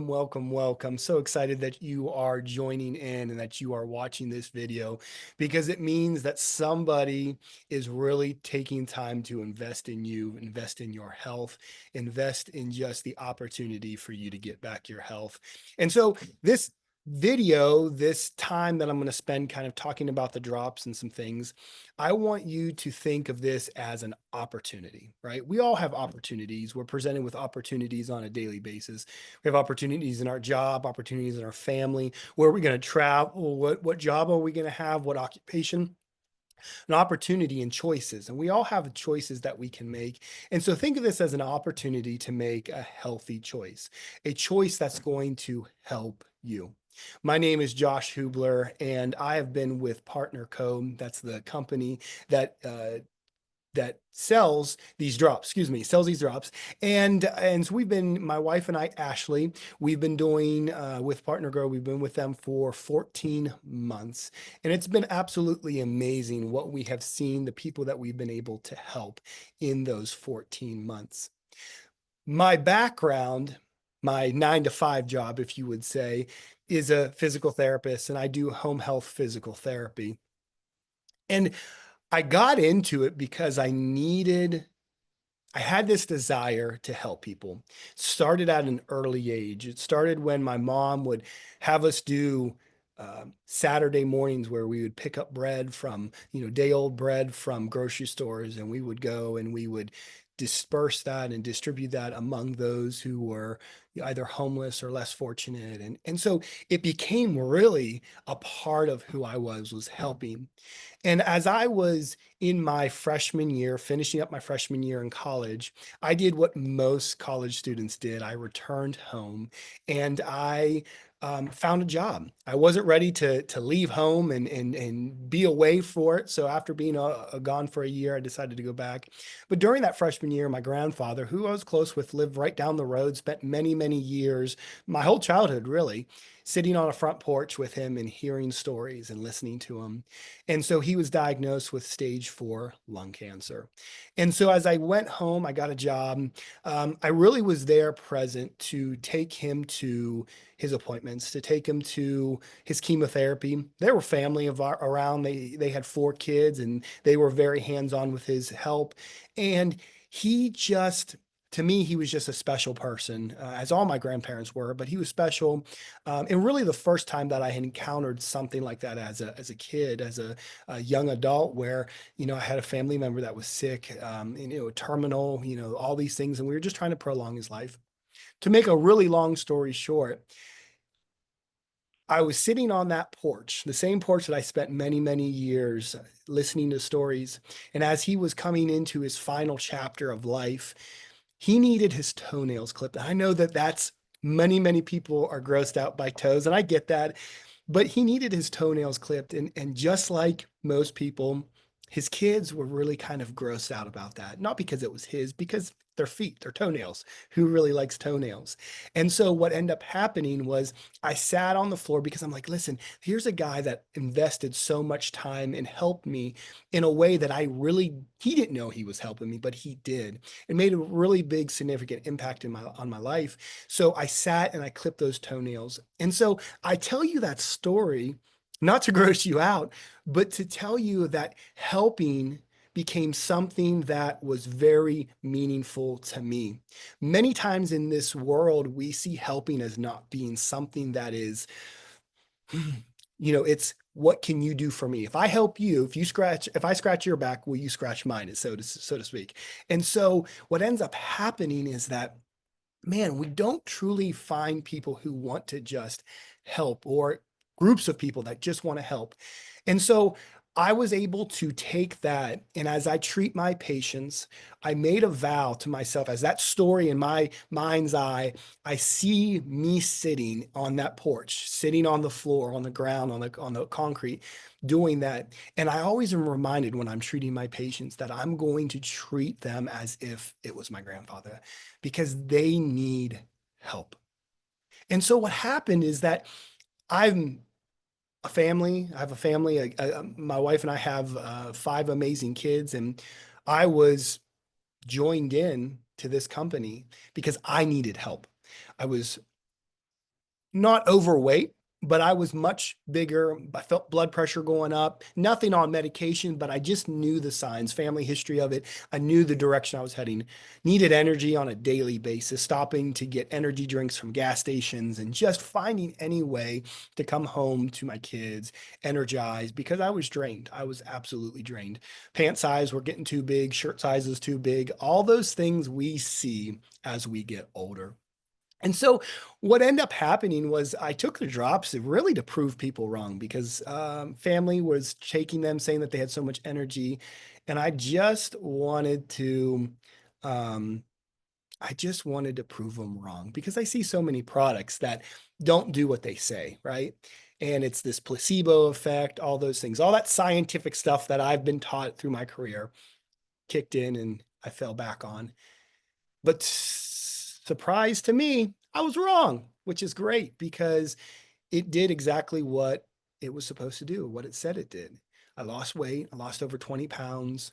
Welcome, welcome, welcome. So excited that you are joining in and that you are watching this video because it means that somebody is really taking time to invest in you, invest in your health, invest in just the opportunity for you to get back your health. And so this video, this time that I'm going to spend kind of talking about the drops and some things, I want you to think of this as an opportunity, right? We all have opportunities. We're presented with opportunities on a daily basis. We have opportunities in our job, opportunities in our family. Where are we going to travel? What job are we going to have? What occupation? An opportunity and choices. And we all have choices that we can make. And so think of this as an opportunity to make a healthy choice, a choice that's going to help you. My name is Josh Hubler, and I have been with Partner Co. That's the company that that sells these drops, sells these drops. And so we've been, my wife and I, Ashley, we've been doing with Partner Grow, we've been with them for 14 months. And it's been absolutely amazing what we have seen, the people that we've been able to help in those 14 months. My background, my 9 to 5 job, if you would say, is a physical therapist, and I do home health physical therapy. And I got into it because I had this desire to help people. Started at an early age. It started when my mom would have us do Saturday mornings where we would pick up bread from, day old bread from grocery stores, and we would go and we would disperse that and distribute that among those who were either homeless or less fortunate. And so it became really a part of who I was helping. And as I was in my freshman year, finishing up my freshman year in college, I did what most college students did. I returned home and I found a job. I wasn't ready to leave home and be away for it. So after being gone for a year, I decided to go back. But during that freshman year, my grandfather, who I was close with, lived right down the road, spent many, many years, my whole childhood really, sitting on a front porch with him and hearing stories and listening to him. And so he was diagnosed with stage 4 lung cancer. And so as I went home, I got a job. I really was there present to take him to his appointments, to take him to his chemotherapy. There were family around. They had 4 kids, and they were very hands-on with his help. And he just, to me, he was just a special person, as all my grandparents were, but he was special. And really the first time that I had encountered something like that as a kid, as a young adult, where, I had a family member that was sick, and, terminal, all these things, and we were just trying to prolong his life. To make a really long story short, I was sitting on that porch, the same porch that I spent many, many years listening to stories. And as he was coming into his final chapter of life, he needed his toenails clipped. I know that that's many, many people are grossed out by toes, and I get that, but he needed his toenails clipped. And just like most people, his kids were really kind of grossed out about that. Not because it was his, because their feet, their toenails. Who really likes toenails? And so what ended up happening was I sat on the floor because I'm like, listen, here's a guy that invested so much time and helped me in a way that he didn't know he was helping me, but he did. It made a really big, significant impact on my life. So I sat and I clipped those toenails. And so I tell you that story not to gross you out, but to tell you that helping became something that was very meaningful to me. Many times in this world, we see helping as not being something that is, it's what can you do for me? If I help you, if I scratch your back, will you scratch mine, so to speak? And so what ends up happening is that, man, we don't truly find people who want to just help, or groups of people that just want to help. And so I was able to take that. And as I treat my patients, I made a vow to myself, as that story in my mind's eye, I see me sitting on that porch, sitting on the floor, on the ground, on the concrete, doing that. And I always am reminded when I'm treating my patients that I'm going to treat them as if it was my grandfather, because they need help. And so what happened is that I'm I have a family. My wife and I have 5 amazing kids, and I was joined in to this company because I needed help. I was not overweight, but I was much bigger. I felt blood pressure going up, nothing on medication, but I just knew the signs, family history of it. I knew the direction I was heading. Needed energy on a daily basis, stopping to get energy drinks from gas stations and just finding any way to come home to my kids energized because I was drained. I was absolutely drained. Pant size were getting too big, shirt size was too big, all those things we see as we get older. And so what ended up happening was I took the drops really to prove people wrong because family was shaking them, saying that they had so much energy, and um, I just wanted to prove them wrong because I see so many products that don't do what they say, right? And it's this placebo effect, all those things, all that scientific stuff that I've been taught through my career kicked in, and I fell back on. But surprise to me, I was wrong, which is great because it did exactly what it was supposed to do, what it said it did. I lost weight, I lost over 20 pounds.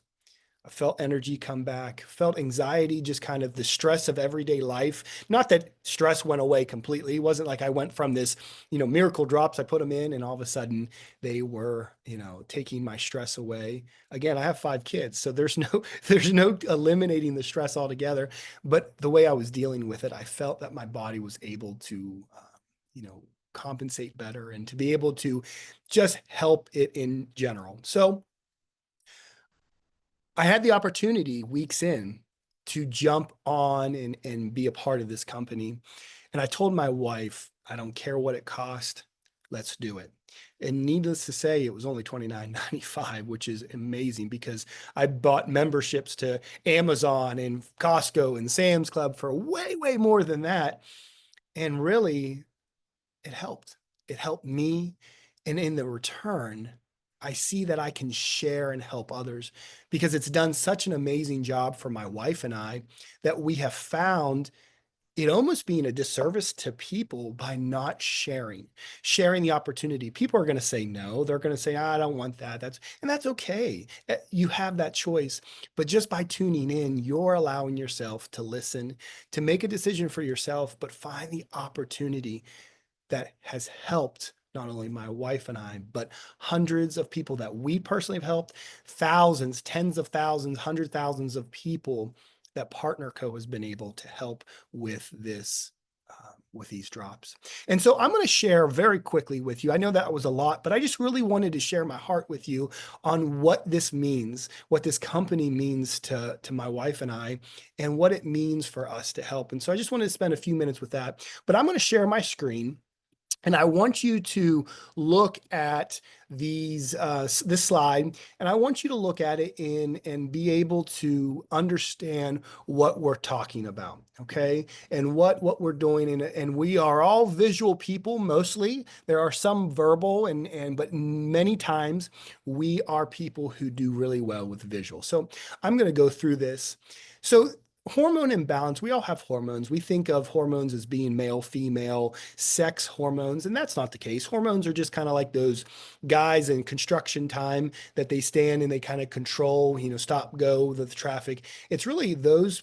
I felt energy come back, felt anxiety, just kind of the stress of everyday life. Not that stress went away completely. It wasn't like I went from this, miracle drops. I put them in and all of a sudden they were, taking my stress away. Again, I have 5 kids, so there's no, there's no eliminating the stress altogether. But the way I was dealing with it, I felt that my body was able to, compensate better and to be able to just help it in general. So, I had the opportunity weeks in to jump on and be a part of this company. And I told my wife, I don't care what it cost, let's do it. And needless to say, it was only $29.95, which is amazing because I bought memberships to Amazon and Costco and Sam's Club for way, way more than that. And really, it helped. It helped me. And in the return, I see that I can share and help others because it's done such an amazing job for my wife and I that we have found it almost being a disservice to people by not sharing the opportunity. People are going to say no. They're going to say, I don't want that. And that's okay. You have that choice. But just by tuning in, you're allowing yourself to listen, to make a decision for yourself, but find the opportunity that has helped not only my wife and I, but hundreds of people that we personally have helped, thousands, tens of thousands, hundred thousands of people that Partner Co has been able to help with this. With these drops. And so I'm going to share very quickly with you. I know that was a lot, but I just really wanted to share my heart with you on what this means, what this company means to my wife and I, and what it means for us to help. And so I just wanted to spend a few minutes with that. But I'm going to share my screen. And I want you to look at this slide, and I want you to look at it and be able to understand what we're talking about, okay? And what we're doing, and we are all visual people mostly. There are some verbal, but many times we are people who do really well with visual. So I'm going to go through this. So hormone imbalance, we all have hormones. We think of hormones as being male, female, sex hormones, and that's not the case. Hormones are just kind of like those guys in construction time that they stand and they kind of control, stop, go, the traffic. It's really those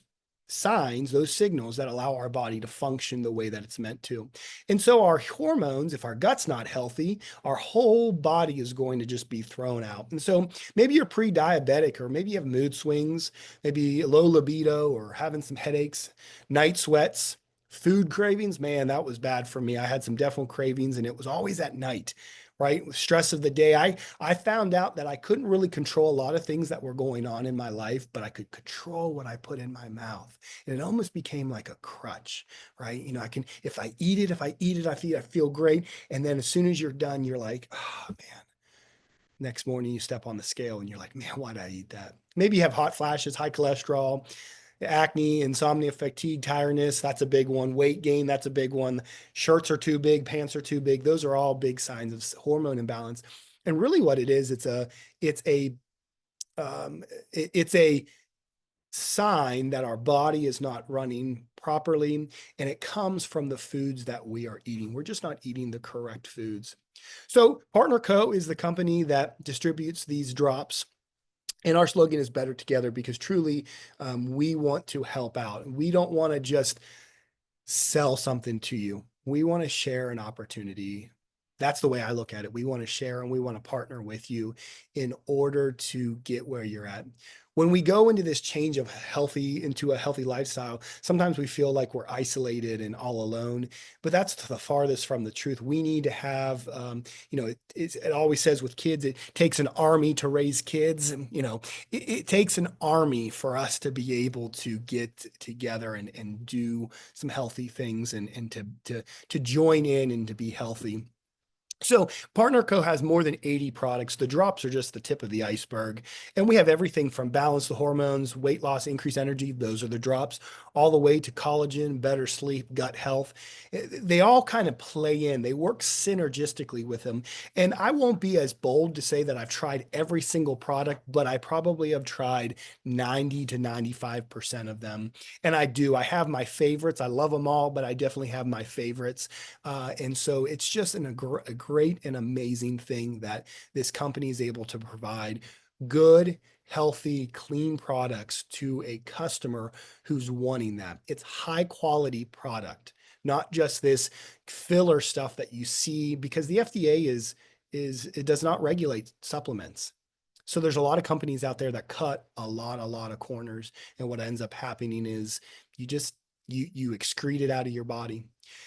signs, those signals that allow our body to function the way that it's meant to. And so our hormones, if our gut's not healthy, our whole body is going to just be thrown out. And so maybe you're pre-diabetic, or maybe you have mood swings, maybe low libido, or having some headaches, night sweats, food cravings. Man, that was bad for me. I had some definite cravings, and it was always at night, right? With stress of the day. I found out that I couldn't really control a lot of things that were going on in my life, but I could control what I put in my mouth. And it almost became like a crutch, right? If I eat it, I feel great. And then as soon as you're done, you're like, oh man. Next morning, you step on the scale and you're like, man, why did I eat that? Maybe you have hot flashes, high cholesterol, acne, insomnia, fatigue, tiredness. That's a big one. Weight gain. That's a big one. Shirts are too big. Pants are too big. Those are all big signs of hormone imbalance. And really what it is, it's a, it's a sign that our body is not running properly. And it comes from the foods that we are eating. We're just not eating the correct foods. So Partner Co is the company that distributes these drops. And our slogan is better together because truly we want to help out. We don't want to just sell something to you. we want to share an opportunity. That's the way I look at it. We want to share and we want to partner with you in order to get where you're at. When we go into this change of healthy into a healthy lifestyle, sometimes we feel like we're isolated and all alone, but that's the farthest from the truth. We need to have, it always says with kids, it takes an army to raise kids. And, it takes an army for us to be able to get together and do some healthy things and to join in and to be healthy. So Partner Co has more than 80 products. The drops are just the tip of the iceberg. And we have everything from balance the hormones, weight loss, increased energy. Those are the drops, all the way to collagen, better sleep, gut health. They all kind of play in. They work synergistically with them. And I won't be as bold to say that I've tried every single product, but I probably have tried 90 to 95% of them. And I do. I have my favorites. I love them all, but I definitely have my favorites. And so it's just a great and amazing thing that this company is able to provide good, healthy, clean products to a customer who's wanting that. It's high quality product, not just this filler stuff that you see, because the FDA it does not regulate supplements. So there's a lot of companies out there that cut a lot of corners, and what ends up happening is you just you excrete it out of your body.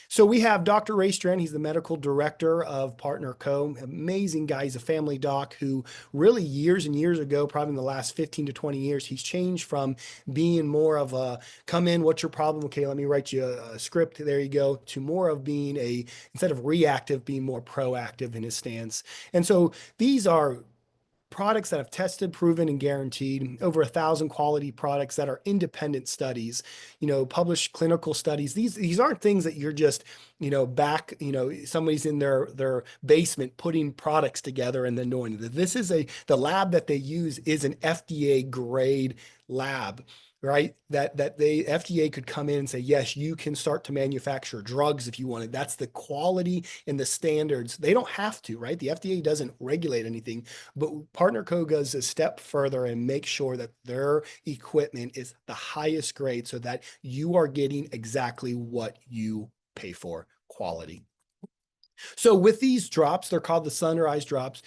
So we have Dr. Ray Strand. He's the medical director of Partner Co. Amazing guy. He's a family doc who really years and years ago, probably in the last 15 to 20 years, he's changed from being more of a come in, what's your problem? Okay, let me write you a script. There you go. To more of being instead of reactive, being more proactive in his stance. And so these are products that have tested, proven, and guaranteed, over 1,000 quality products that are independent studies, published clinical studies. These aren't things that you're just, somebody's in their basement putting products together and then knowing that this is the lab that they use is an FDA grade lab, right? That the FDA could come in and say, yes, you can start to manufacture drugs if you wanted. That's the quality and the standards. They don't have to, right? The FDA doesn't regulate anything, but Partner Co goes a step further and makes sure that their equipment is the highest grade so that you are getting exactly what you pay for, quality. So with these drops, they're called the Sunrise drops.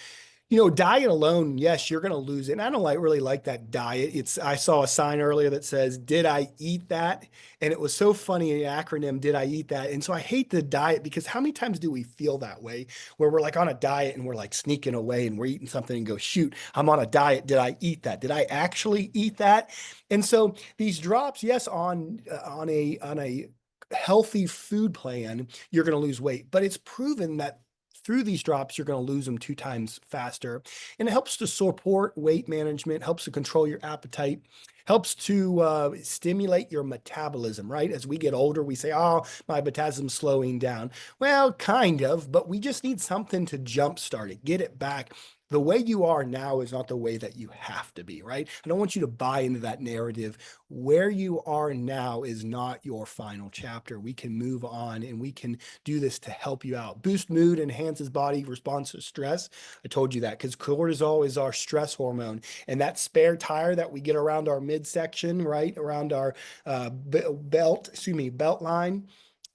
Diet alone, yes, you're going to lose it. And I don't really like that diet. I saw a sign earlier that says, "Did I eat that?" And it was so funny, an acronym, "Did I eat that?" And so I hate the diet, because how many times do we feel that way where we're like on a diet and we're like sneaking away and we're eating something and go, "Shoot, I'm on a diet. Did I eat that? Did I actually eat that?" And so these drops, yes, on a healthy food plan, you're going to lose weight, but it's proven that through these drops, you're going to lose them 2 times faster. And it helps to support weight management, helps to control your appetite, helps to stimulate your metabolism, right? As we get older, we say, oh, my metabolism's slowing down. Well, kind of, but we just need something to jumpstart it, get it back. The way you are now is not the way that you have to be, right? I don't want you to buy into that narrative. Where you are now is not your final chapter. We can move on and we can do this to help you out. Boost mood, enhances body response to stress. I told you that because cortisol is our stress hormone. And that spare tire that we get around our midsection, right? Around our belt line.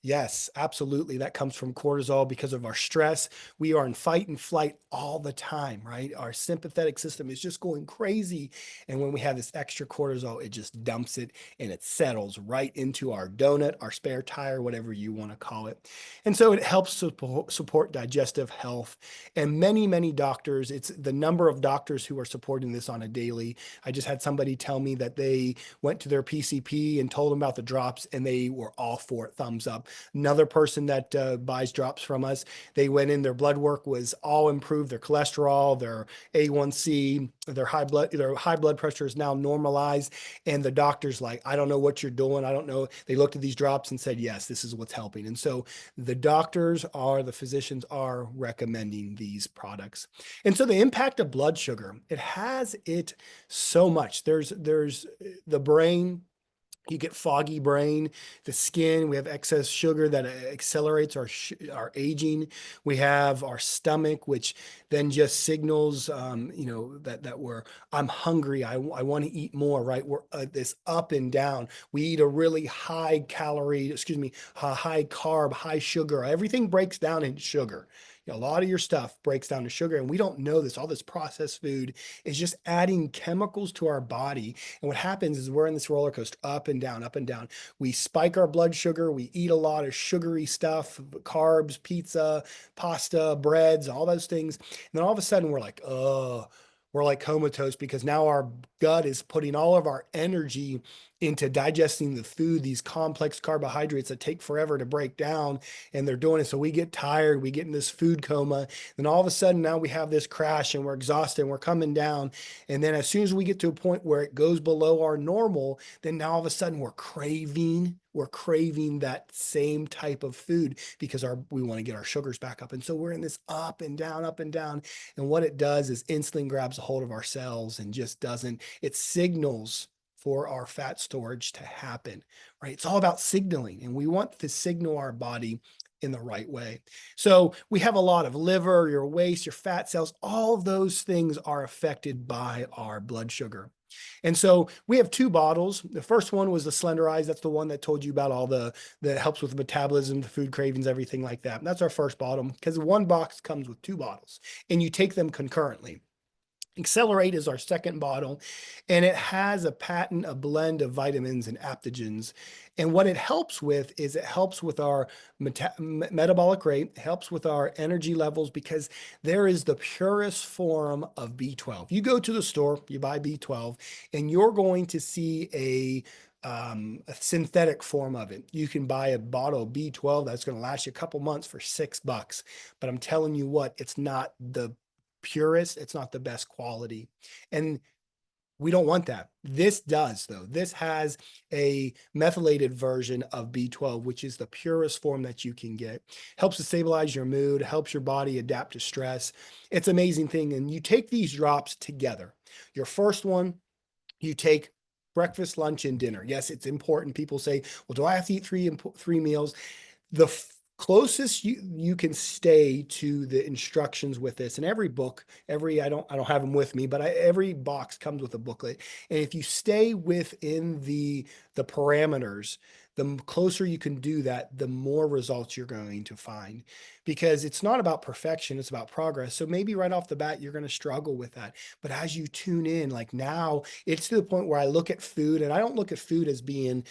Yes, absolutely. That comes from cortisol because of our stress. We are in fight and flight all the time, right? Our sympathetic system is just going crazy. And when we have this extra cortisol, it just dumps it and it settles right into our donut, our spare tire, whatever you want to call it. And so it helps support digestive health. And many, many doctors, it's the number of doctors who are supporting this on a daily. I just had somebody tell me that they went to their PCP and told them about the drops and they were all for it, thumbs up. Another person that buys drops from us, they went in, their blood work was all improved, their cholesterol, their A1C, their high blood pressure is now normalized. And the doctor's like, I don't know what you're doing. I don't know. They looked at these drops and said, yes, this is what's helping. And so the physicians are recommending these products. And so the impact of blood sugar, it has it so much. There's the brain, You get foggy brain, the skin. We have excess sugar that accelerates our aging. We have our stomach, which then just signals, that we're I'm hungry. I want to eat more. Right? We're this up and down. We eat a really high calorie, excuse me, high carb, high sugar. Everything breaks down into sugar. A lot of your stuff breaks down to sugar, and we don't know this. All this processed food is just adding chemicals to our body, and what happens is we're in this roller coaster up and down, up and down. We spike our blood sugar. We eat a lot of sugary stuff, carbs, pizza, pasta, breads, all those things. And then all of a sudden we're like comatose because now our gut is putting all of our energy into digesting the food, these complex carbohydrates that take forever to break down, and they're doing it. So we get tired, we get in this food coma. Then all of a sudden now we have this crash and we're exhausted and we're coming down. And then as soon as we get to a point where it goes below our normal, then now all of a sudden we're craving that same type of food because we want to get our sugars back up. And so we're in this up and down, up and down. And what it does is insulin grabs a hold of our cells and just doesn't, it signals for our fat storage to happen, right? It's all about signaling, and we want to signal our body in the right way. So we have a lot of liver, your waist, your fat cells, all of those things are affected by our blood sugar. And so we have two bottles. The first one was the Slenderize. That's the one that told you about all that helps with the metabolism, the food cravings, everything like that. And that's our first bottle because one box comes with two bottles and you take them concurrently. Accelerate is our second bottle, and it has a blend of vitamins and adaptogens. And what it helps with is it helps with our metabolic rate, helps with our energy levels because there is the purest form of B12. You go to the store, you buy B12, and you're going to see a synthetic form of it. You can buy a bottle of B12 that's going to last you a couple months for $6. But I'm telling you what, it's not the purest, it's not the best quality. And we don't want that. This does, though. This has a methylated version of B12, which is the purest form that you can get. Helps to stabilize your mood, helps your body adapt to stress. It's an amazing thing. And you take these drops together. Your first one, you take breakfast, lunch, and dinner. Yes, it's important. People say, well, do I have to eat three meals? The closest you can stay to the instructions with this, and every book, I don't have them with me, but every box comes with a booklet, and if you stay within the parameters, the closer you can do that, the more results you're going to find, because it's not about perfection, it's about progress. So maybe right off the bat you're going to struggle with that, but as you tune in, like now it's to the point where I look at food, and I don't look at food as being,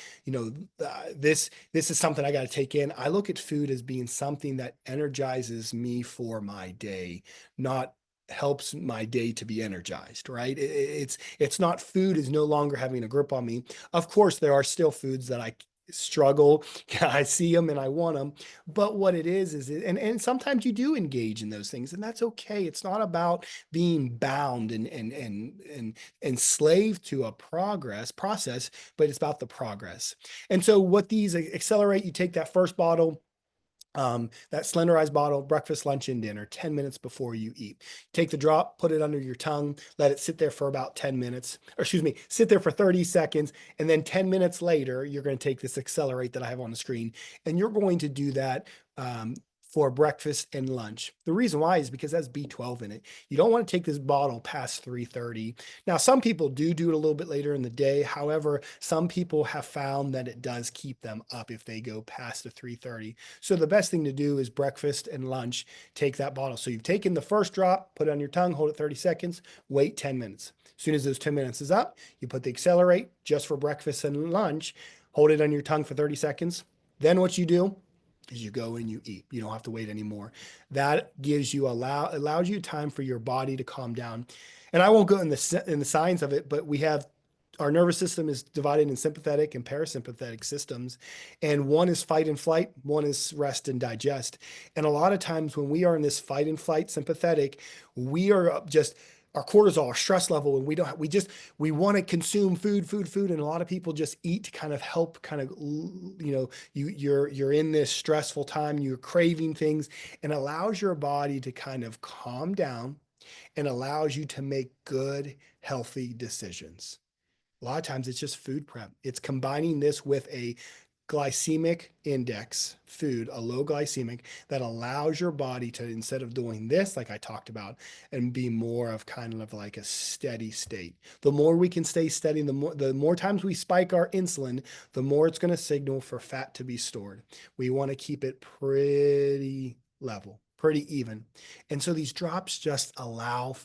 this is something I got to take in. I look at food as being something that energizes me for my day, not helps my day to be energized, right? It's not, food is no longer having a grip on me. Of course, there are still foods that I struggle. I see them and I want them. But what it is and sometimes you do engage in those things, and that's okay. It's not about being bound and enslaved to a process, but it's about the progress. And so what these accelerate, you take that first bottle, that Slenderized bottle, breakfast, lunch, and dinner, 10 minutes before you eat. Take the drop, put it under your tongue, let it sit there for about 10 minutes, or excuse me, sit there for 30 seconds. And then 10 minutes later, you're going to take this Accelerate that I have on the screen, and you're going to do that for breakfast and lunch. The reason why is because that's B12 in it. You don't want to take this bottle past 3:30. Now, some people do it a little bit later in the day. However, some people have found that it does keep them up if they go past the 3:30. So the best thing to do is breakfast and lunch, take that bottle. So you've taken the first drop, put it on your tongue, hold it 30 seconds, wait 10 minutes. As soon as those 10 minutes is up, you put the Accelerate just for breakfast and lunch, hold it on your tongue for 30 seconds. Then what you do is you go and you eat. You don't have to wait anymore. That gives you allows you time for your body to calm down. And I won't go in the science of it, but we have, our nervous system is divided in sympathetic and parasympathetic systems. And one is fight and flight, one is rest and digest. And a lot of times when we are in this fight and flight sympathetic, we are just, our cortisol, our stress level, and we want to consume food. And a lot of people just eat to kind of help you're in this stressful time, you're craving things, and allows your body to kind of calm down and allows you to make good, healthy decisions. A lot of times it's just food prep. It's combining this with a glycemic index food, a low glycemic that allows your body to, instead of doing this, like I talked about, and be more of kind of like a steady state. The more we can stay steady, the more times we spike our insulin, the more it's going to signal for fat to be stored. We want to keep it pretty level, pretty even. And so these drops just allow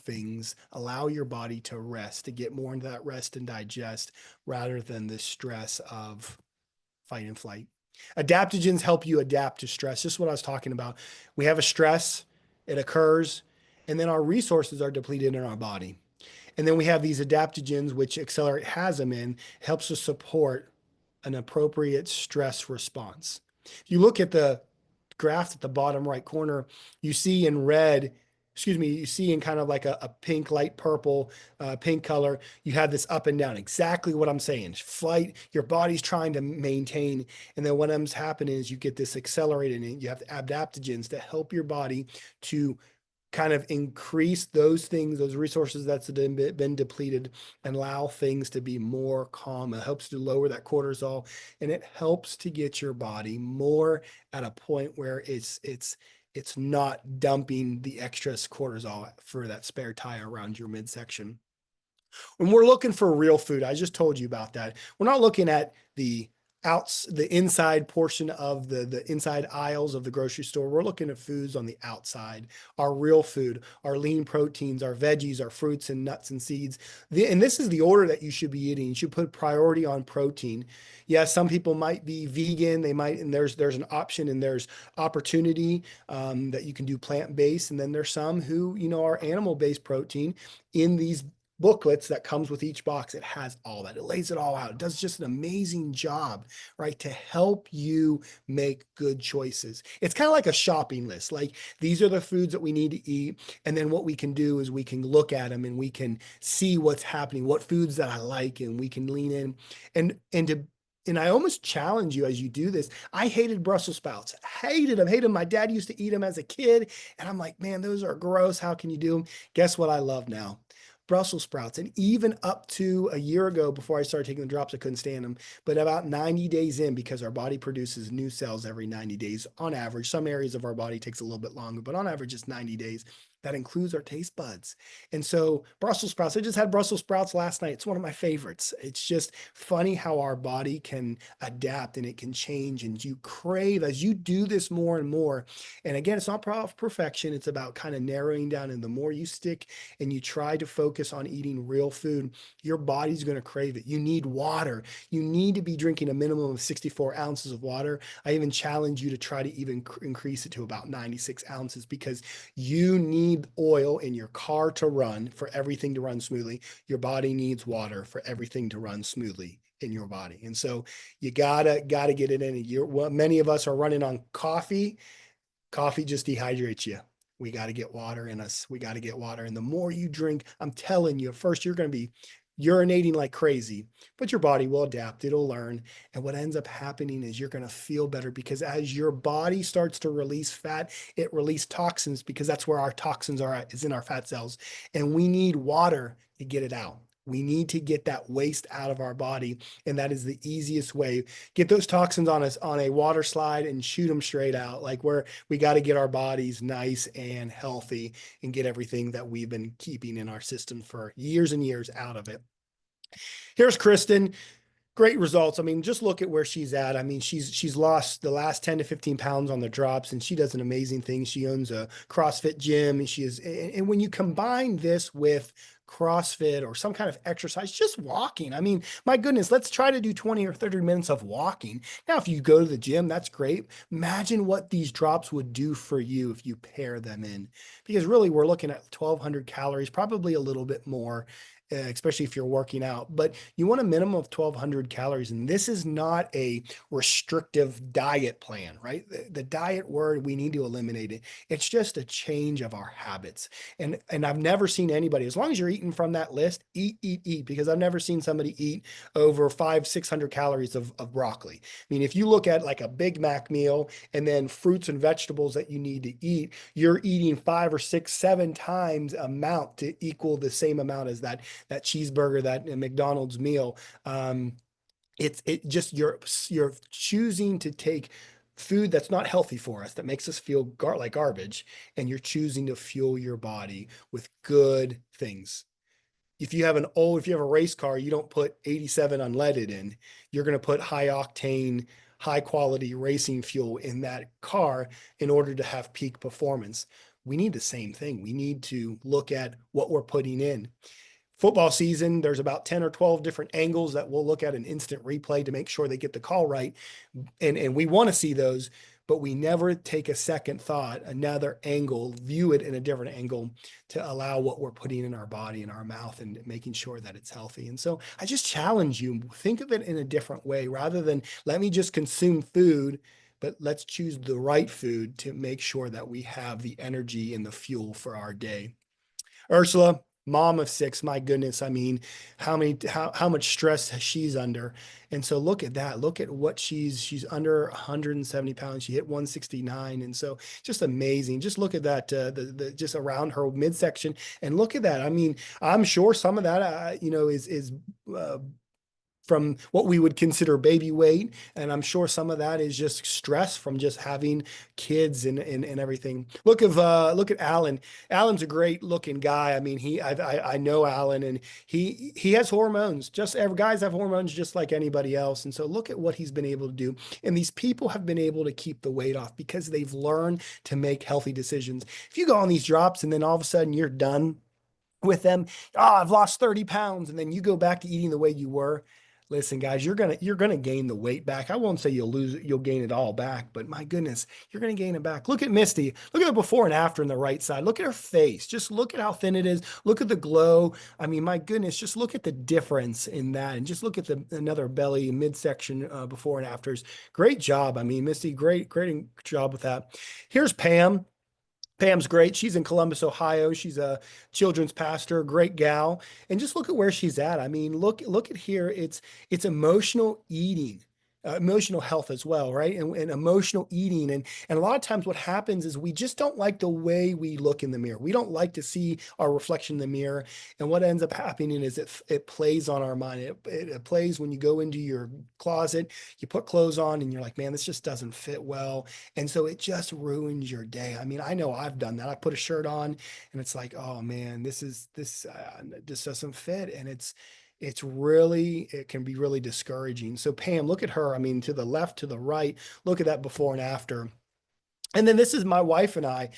your body to rest, to get more into that rest and digest rather than the stress of fight and flight. Adaptogens help you adapt to stress. Just what I was talking about. We have a stress, it occurs, and then our resources are depleted in our body. And then we have these adaptogens, which Accelerate has them in, helps us support an appropriate stress response. If you look at the graph at the bottom right corner, you see in red, excuse me, you see in kind of like a pink, light purple, pink color, you have this up and down. Exactly what I'm saying. Flight, your body's trying to maintain. And then what ends up happening is you get this accelerated, and you have adaptogens to help your body to kind of increase those things, those resources that's been depleted, and allow things to be more calm. It helps to lower that cortisol, and it helps to get your body more at a point where it's not dumping the excess cortisol for that spare tire around your midsection. When we're looking for real food, I just told you about that. We're not looking at the inside portion of the inside aisles of the grocery store. We're looking at foods on the outside, our real food, our lean proteins, our veggies, our fruits and nuts and seeds. And this is the order that you should be eating. You should put priority on protein. Yes, some people might be vegan. They might, and there's an option and there's opportunity that you can do plant-based. And then there's some who, are animal-based protein in these booklets that comes with each box. It has all that. It lays it all out. It does just an amazing job, right, to help you make good choices. It's kind of like a shopping list. Like, these are the foods that we need to eat. And then what we can do is we can look at them and we can see what's happening, what foods that I like, and we can lean in and I almost challenge you as you do this. I hated Brussels sprouts. Hated them. My dad used to eat them as a kid. And I'm like, man, those are gross. How can you do them? Guess what I love now? Brussels sprouts. And even up to a year ago, before I started taking the drops, I couldn't stand them. But about 90 days in, because our body produces new cells every 90 days on average, some areas of our body takes a little bit longer, but on average, it's 90 days. That includes our taste buds. And so Brussels sprouts, I just had Brussels sprouts last night. It's one of my favorites. It's just funny how our body can adapt and it can change, and you crave as you do this more and more. And again, it's not about perfection. It's about kind of narrowing down. And the more you stick and you try to focus on eating real food, your body's going to crave it. You need water. You need to be drinking a minimum of 64 ounces of water. I even challenge you to try to even increase it to about 96 ounces, because you need oil in your car to run, for everything to run smoothly. Your body needs water for everything to run smoothly in your body. And so you gotta get it in. Many of us are running on coffee. Coffee just dehydrates you. We got to get water in us. We got to get water. And the more you drink, I'm telling you, at first you're going to be urinating like crazy, but your body will adapt. It'll learn. And what ends up happening is you're going to feel better, because as your body starts to release fat, it releases toxins, because that's where our toxins are at, is in our fat cells. And we need water to get it out. We need to get that waste out of our body. And that is the easiest way. Get those toxins on a water slide and shoot them straight out. Like, where we got to get our bodies nice and healthy and get everything that we've been keeping in our system for years and years out of it. Here's Kristen. Great results. I mean, just look at where she's at. I mean, she's lost the last 10 to 15 pounds on the drops, and she does an amazing thing. She owns a CrossFit gym, and and when you combine this with CrossFit or some kind of exercise, just walking. I mean, my goodness, let's try to do 20 or 30 minutes of walking. Now, if you go to the gym, that's great. Imagine what these drops would do for you if you pair them in, because really we're looking at 1,200 calories, probably a little bit more, especially if you're working out, but you want a minimum of 1,200 calories. And this is not a restrictive diet plan, right? The diet word, we need to eliminate it. It's just a change of our habits. And I've never seen anybody, as long as you're eating from that list, eat, eat, eat, because I've never seen somebody eat over 600 calories of broccoli. I mean, if you look at like a Big Mac meal and then fruits and vegetables that you need to eat, you're eating 5 or 6, 7 times amount to equal the same amount as that cheeseburger, that McDonald's meal. It just you're choosing to take food that's not healthy for us, that makes us feel like garbage, and you're choosing to fuel your body with good things. If you have a race car, you don't put 87 unleaded in. You're going to put high octane, high quality racing fuel in that car in order to have peak performance. We need the same thing. We need to look at what we're putting in. Football season, there's about 10 or 12 different angles that we'll look at an instant replay to make sure they get the call right. And we want to see those, but we never take a second thought, another angle, view it in a different angle to allow what we're putting in our body and our mouth and making sure that it's healthy. And so I just challenge you, think of it in a different way rather than let me just consume food, but let's choose the right food to make sure that we have the energy and the fuel for our day. Ursula, mom of 6, my goodness. I mean, how much stress she's under. And so look at that. Look at what she's under 170 pounds. She hit 169. And so just amazing. Just look at that, the just around her midsection and look at that. I mean, I'm sure some of that, is uh, from what we would consider baby weight. And I'm sure some of that is just stress from just having kids and everything. Look at Alan. Alan's a great looking guy. I mean, I know Alan, and he has hormones. Just every guys have hormones just like anybody else. And so look at what he's been able to do. And these people have been able to keep the weight off because they've learned to make healthy decisions. If you go on these drops and then all of a sudden you're done with them, I've lost 30 pounds, and then you go back to eating the way you were. Listen, guys, you're gonna gain the weight back. I won't say you'll gain it all back, but my goodness, you're gonna gain it back. Look at Misty. Look at the before and after on the right side. Look at her face. Just look at how thin it is. Look at the glow. I mean, my goodness, just look at the difference in that, and just look at the another belly midsection before and afters. Great job. I mean, Misty, great job with that. Here's Pam. Pam's great. She's in Columbus, Ohio. She's a children's pastor, great gal. And just look at where she's at. I mean, look at here. It's emotional eating, emotional health as well, right? And emotional eating. And a lot of times what happens is we just don't like the way we look in the mirror. We don't like to see our reflection in the mirror. And what ends up happening is it plays on our mind. It plays when you go into your closet, you put clothes on and you're like, man, this just doesn't fit well. And so it just ruins your day. I mean, I know I've done that. I put a shirt on and it's like, oh man, this doesn't fit. And it can be really discouraging. So Pam, look at her. I mean, to the left, to the right, look at that before and after. And then this is my wife and I.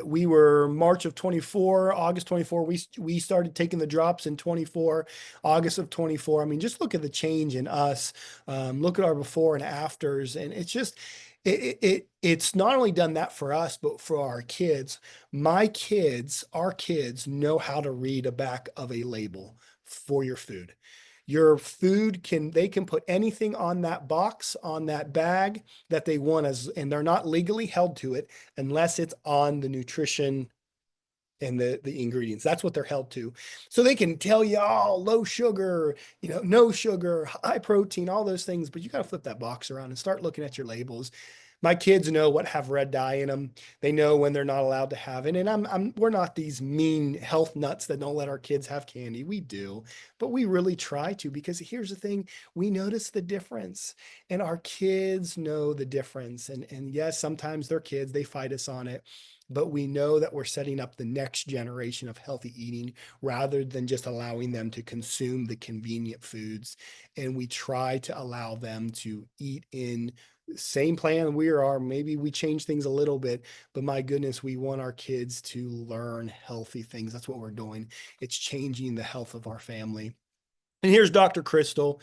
We were March of 24, August 24. We started taking the drops in 24, August of 24. I mean, just look at the change in us. Look at our before and afters, and it's just it's not only done that for us, but for our kids. Our kids know how to read a back of a label for your food. Your food they can put anything on that box, on that bag that they want, and they're not legally held to it unless it's on the nutrition and the ingredients. That's what they're held to. So they can tell you, oh, low sugar, no sugar, high protein, all those things, but you got to flip that box around and start looking at your labels. My kids know what have red dye in them. They know when they're not allowed to have it. And we're not these mean health nuts that don't let our kids have candy. We do, but we really try to, because here's the thing, we notice the difference and our kids know the difference. And yes, sometimes they're kids, they fight us on it, but we know that we're setting up the next generation of healthy eating rather than just allowing them to consume the convenient foods. And we try to allow them to eat in same plan we are. Maybe we change things a little bit, but my goodness, we want our kids to learn healthy things. That's what we're doing. It's changing the health of our family. And here's Dr. Crystal.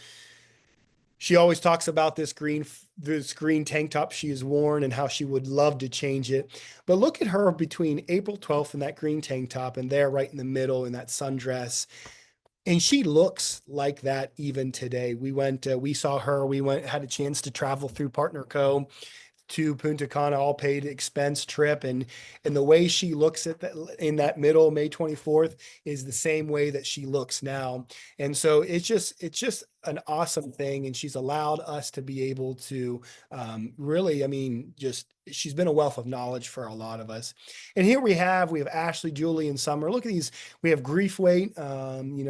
She always talks about this green tank top she has worn and how she would love to change it. But look at her between April 12th and that green tank top, and there right in the middle in that sundress. And she looks like that even today. We saw her, had a chance to travel through Partner Co. to Punta Cana, all paid expense trip. And the way she looks at that in that middle May 24th is the same way that she looks now. And so it's just an awesome thing. And she's allowed us to be able to really, I mean, just she's been a wealth of knowledge for a lot of us. And here we have Ashley, Julie, and Summer. Look at these. We have grief weight. We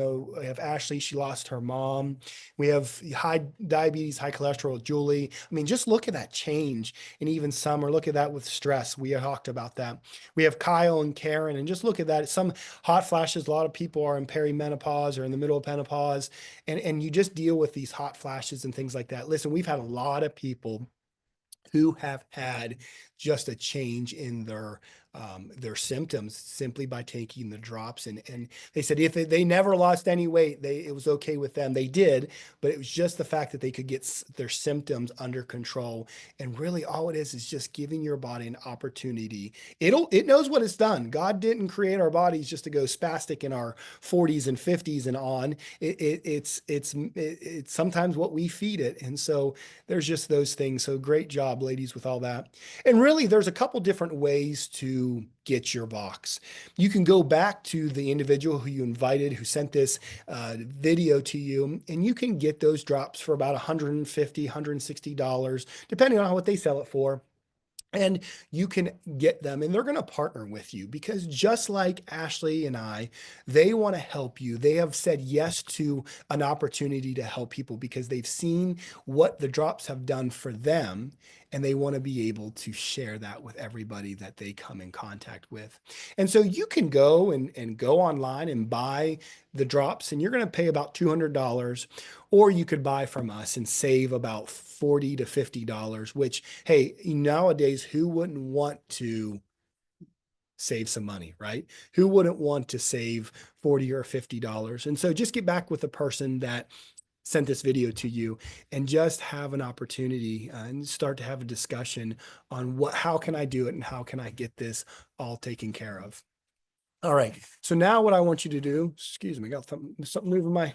have Ashley. She lost her mom. We have high diabetes, high cholesterol, Julie. I mean, just look at that change. And even Summer, look at that with stress. We talked about that. We have Kyle and Karen, and just look at that. Some hot flashes. A lot of people are in perimenopause or in the middle of menopause, and you just deal with these hot flashes and things like that. Listen, we've had a lot of people who have had just a change in their symptoms simply by taking the drops. And they said if they never lost any weight, it was okay with them. They did, but it was just the fact that they could get their symptoms under control. And really, all it is just giving your body an opportunity. It knows what it's done. God didn't create our bodies just to go spastic in our 40s and 50s and on. It's sometimes what we feed it, and so there's just those things. So great job, ladies, with all that. And really, there's a couple different ways to get your box. You can go back to the individual who you invited, who sent this video to you, and you can get those drops for about $150, $160, depending on what they sell it for. And you can get them, and they're going to partner with you because just like Ashley and I, they want to help you. They have said yes to an opportunity to help people because they've seen what the drops have done for them, and they want to be able to share that with everybody that they come in contact with. And so you can go and go online and buy the drops, and you're going to pay about $200, or you could buy from us and save about $40 to $50, which, hey, nowadays, who wouldn't want to save some money, right? Who wouldn't want to save $40 or $50? And so just get back with the person that sent this video to you and just have an opportunity and start to have a discussion on how can I do it and how can I get this all taken care of. All right. So now what I want you to do, excuse me, got something moving my,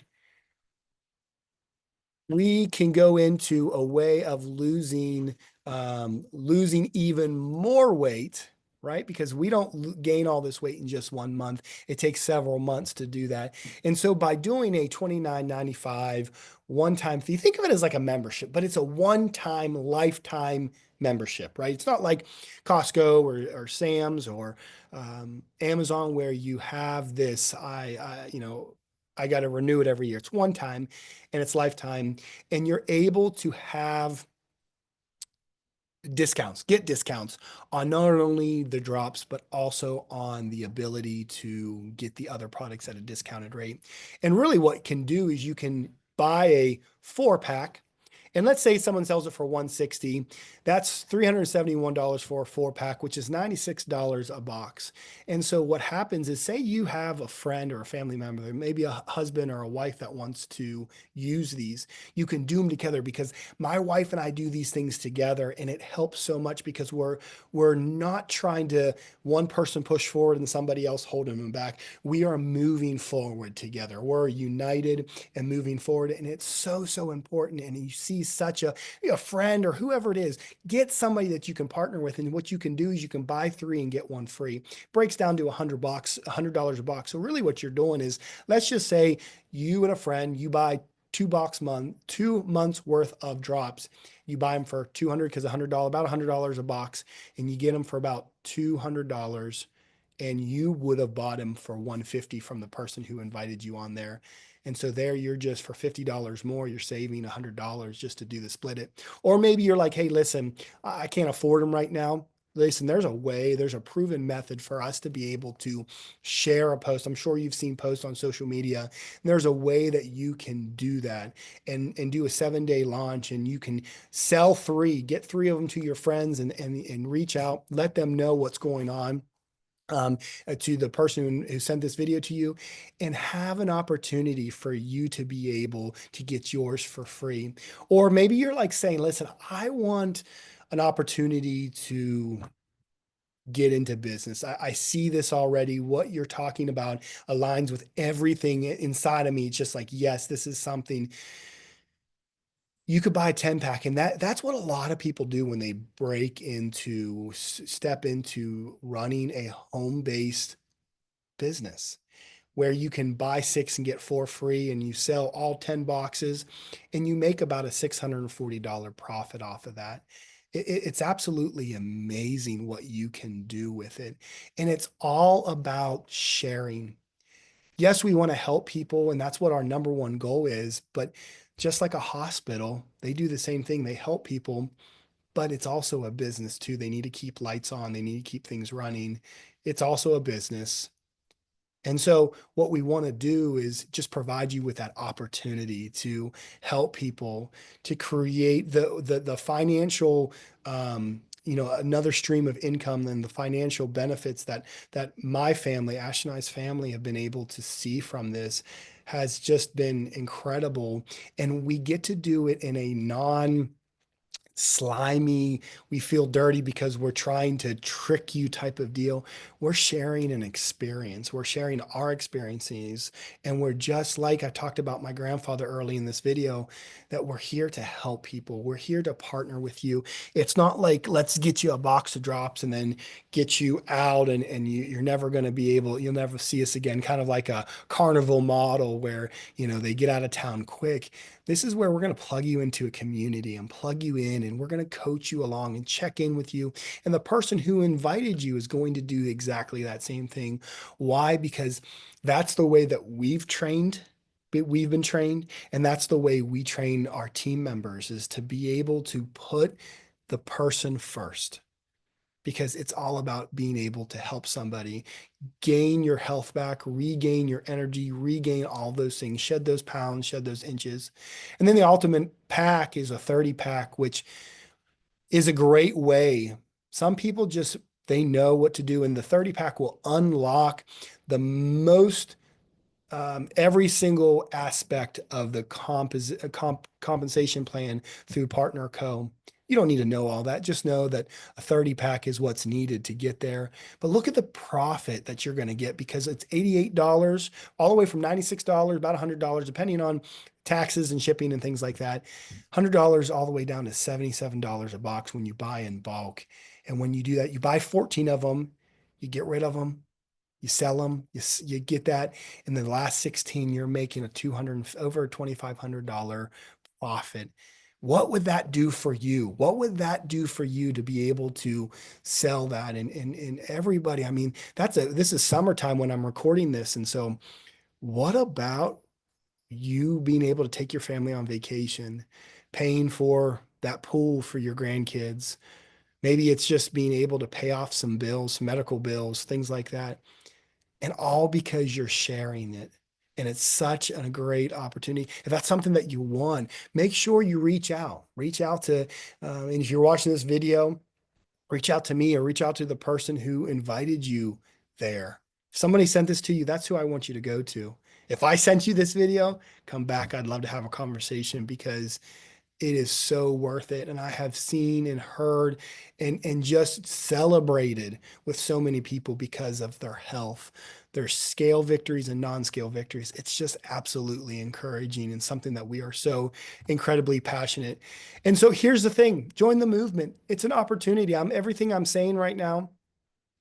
we can go into a way of losing even more weight, right? Because we don't gain all this weight in just 1 month. It takes several months to do that. And so by doing a $29.95 one-time fee, think of it as like a membership, but it's a one-time lifetime membership, right? It's not like Costco or Sam's or Amazon where you have this, I got to renew it every year. It's one time and it's lifetime, and you're able to have get discounts on not only the drops, but also on the ability to get the other products at a discounted rate. And really what it can do is you can buy a 4-pack. And let's say someone sells it for $160. That's $371 for a 4-pack, which is $96 a box. And so what happens is, say you have a friend or a family member, maybe a husband or a wife that wants to use these. You can do them together because my wife and I do these things together, and it helps so much because we're not trying to one person push forward and somebody else holding them back. We are moving forward together. We're united and moving forward, and it's so important. And you see such a friend or whoever it is, get somebody that you can partner with. And what you can do is you can buy 3 and get 1 free. Breaks down to $100 a box. So really what you're doing is, let's just say you and a friend, you buy 2 months worth of drops. You buy them for $200 because about $100 a box, and you get them for about $200, and you would have bought them for $150 from the person who invited you on there. And so there you're just for $50 more, you're saving $100 just to do the split it. Or maybe you're like, hey, listen, I can't afford them right now. Listen, there's a proven method for us to be able to share a post. I'm sure you've seen posts on social media. There's a way that you can do that and do a 7-day launch, and you can sell 3, get 3 of them to your friends and reach out, let them know what's going on. To the person who sent this video to you, and have an opportunity for you to be able to get yours for free. Or maybe you're like saying, listen, I want an opportunity to get into business. I see this already. What you're talking about aligns with everything inside of me. It's just like, yes, this is something You could buy a 10 pack, and that's what a lot of people do when they step into running a home-based business, where you can buy six and get four free, and you sell all 10 boxes and you make about a $640 profit off of that. It's absolutely amazing what you can do with it. And it's all about sharing. Yes, we want to help people, and that's what our number one goal is. But just like a hospital, they do the same thing. They help people, but it's also a business too. They need to keep lights on, they need to keep things running. It's also a business. And so what we want to do is just provide you with that opportunity to help people to create the financial another stream of income than the financial benefits that my family, Ash and I's family, have been able to see from this has just been incredible. And we get to do it in a non slimy, we feel dirty because we're trying to trick you type of deal. We're sharing an experience. We're sharing our experiences. And we're just like I talked about my grandfather early in this video, that we're here to help people. We're here to partner with you. It's not like let's get you a box of drops and then get you out and you're never going to be able, you'll never see us again, kind of like a carnival model where, they get out of town quick. This is where we're going to plug you into a community and plug you in, and we're going to coach you along and check in with you. And the person who invited you is going to do exactly that same thing. Why? Because that's the way that we've been trained, and that's the way we train our team members, is to be able to put the person first, because it's all about being able to help somebody gain your health back, regain your energy, regain all those things, shed those pounds, shed those inches. And then the ultimate pack is a 30 pack, which is a great way. Some people just, they know what to do. And the 30 pack will unlock the most every single aspect of the compensation plan through Partner Co. You don't need to know all that. Just know that a 30 pack is what's needed to get there. But look at the profit that you're going to get, because it's $88 all the way from $96, about $100, depending on taxes and shipping and things like that. $100 all the way down to $77 a box when you buy in bulk. And when you do that, you buy 14 of them, you get rid of them, you sell them, you get that. In the last 16, you're making a over $2,500 profit. What would that do for you? What would that do for you to be able to sell that? And everybody, I mean, this is summertime when I'm recording this. And so what about you being able to take your family on vacation, paying for that pool for your grandkids? Maybe it's just being able to pay off some bills, some medical bills, things like that, and all because you're sharing it. And it's such a great opportunity. If that's something that you want, make sure you reach out to, and if you're watching this video, reach out to me or reach out to the person who invited you there. If somebody sent this to you, that's who I want you to go to. If I sent you this video, come back. I'd love to have a conversation, because it is so worth it. And I have seen and heard and just celebrated with so many people because of their health, their scale victories and non-scale victories. It's just absolutely encouraging and something that we are so incredibly passionate. And so here's the thing, join the movement. It's an opportunity. Everything I'm saying right now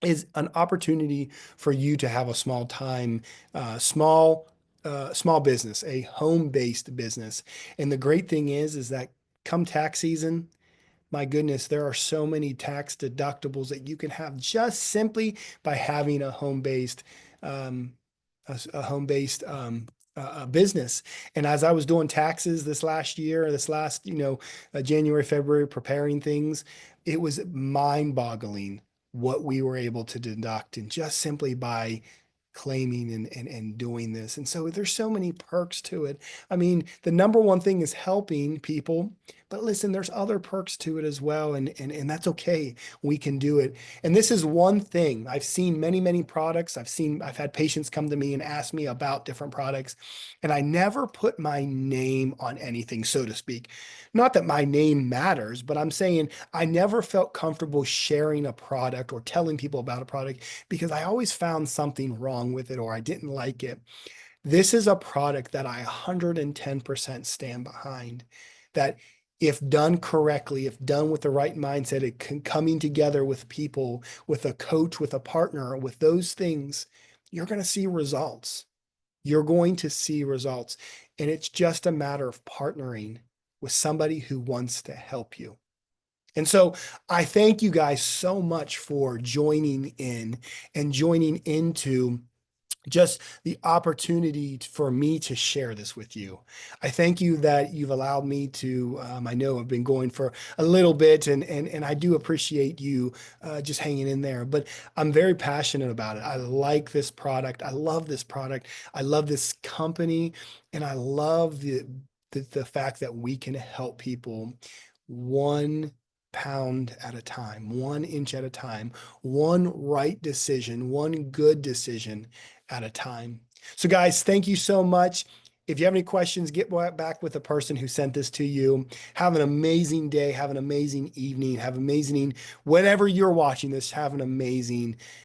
is an opportunity for you to have a small business, a home-based business. And the great thing is that come tax season, my goodness, there are so many tax deductibles that you can have just simply by having um, a home-based business. And as I was doing taxes this last year, January, February, preparing things, it was mind-boggling what we were able to deduct, and just simply by claiming and doing this. And so there's so many perks to it. I mean, the number one thing is helping people, but listen, there's other perks to it as well. And that's okay. We can do it. And this is one thing. I've seen many, many products. I've had patients come to me and ask me about different products, and I never put my name on anything, so to speak. Not that my name matters, but I'm saying I never felt comfortable sharing a product or telling people about a product, because I always found something wrong with it or I didn't like it. This is a product that I 110% stand behind. that if done correctly, if done with the right mindset, coming together with people, with a coach, with a partner, with those things, you're going to see results. You're going to see results. And it's just a matter of partnering with somebody who wants to help you. And so I thank you guys so much for joining in and joining into just the opportunity for me to share this with you. I thank you that you've allowed me to, I know I've been going for a little bit and I do appreciate you just hanging in there, but I'm very passionate about it. I like this product. I love this product. I love this company and I love the fact that we can help people 1 pound at a time, 1 inch at a time, one right decision, one good decision at a time. So, guys, thank you so much. If you have any questions, get back with the person who sent this to you. Have an amazing day. Have an amazing evening. Have amazing, whenever you're watching this, have an amazing